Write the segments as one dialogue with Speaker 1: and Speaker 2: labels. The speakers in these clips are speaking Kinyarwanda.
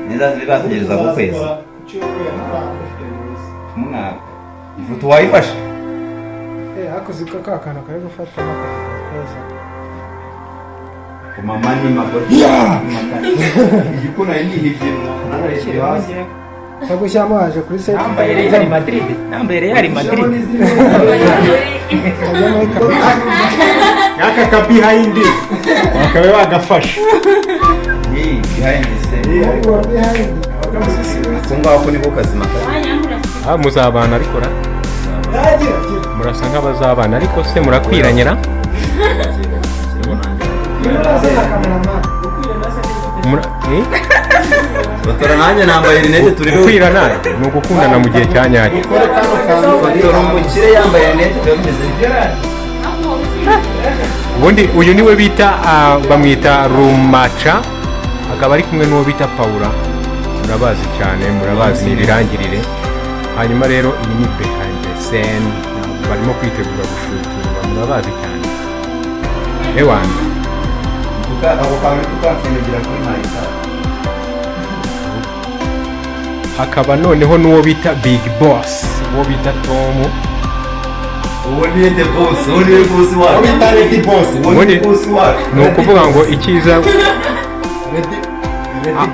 Speaker 1: Ntibategereza ku kwezi umwaka ifoto wayifashe
Speaker 2: hakoze ka kantu kari gufata keza
Speaker 1: mama ni magoti igikuna yihije narashye hasi
Speaker 2: bagushyamo haje kuri site
Speaker 3: nambaye Real Madrid
Speaker 2: yaka ka behind akabe bagafasha
Speaker 1: ni behind kunga wako niko kazima
Speaker 3: muzabana ariko murasa nk'abazabana ariko se murakwiranyira
Speaker 1: Batora nanjye nambaye rinete turi
Speaker 3: kwirana ni ugukundana mu gihe cya nyacyo.
Speaker 1: Batora umukire yambaye rinete bimeze
Speaker 3: ubundi uyu niwe bita bamwita Rumaca akaba ari kumwe n'uwo bita Paula murabazi cyane murabazi n'ibirangirire hanyuma rero iyi ni behind the scene barimo kwitegura gushutinga murabazi cyane ewana
Speaker 1: ako kantu tukansindagira kuri mayisa
Speaker 3: hakaba noneho n'uwo bita Big Boss uwo bita Tom
Speaker 1: uwo ni the boss uwo ni boss wacu
Speaker 2: bita Lady Boss
Speaker 1: uwo ni boss wacu
Speaker 3: ni ukuvuga ngo icyiza
Speaker 2: Lady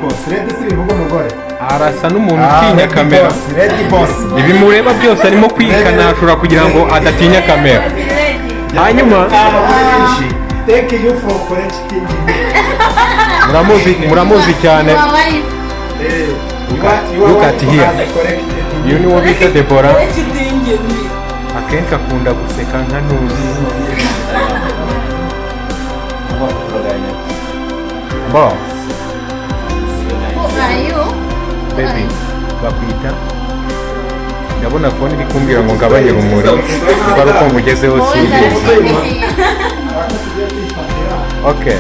Speaker 2: Boss Lady si bivuga umugore
Speaker 3: arasa n'umuntu utinya kamera
Speaker 2: Lady Boss
Speaker 3: ibi mureba byose arimo kwikanashura kugira ngo adatinya kamera hanyuma
Speaker 2: thank you for correcting
Speaker 3: muramuzi cyane look at here uyu ni wo bita Deborah akenshi akunda guseka nka ntuzi boss baby bakwita ndabona phone iri kumbwira ngo ngabanye urumuri kuko ari uko mugezeho si okay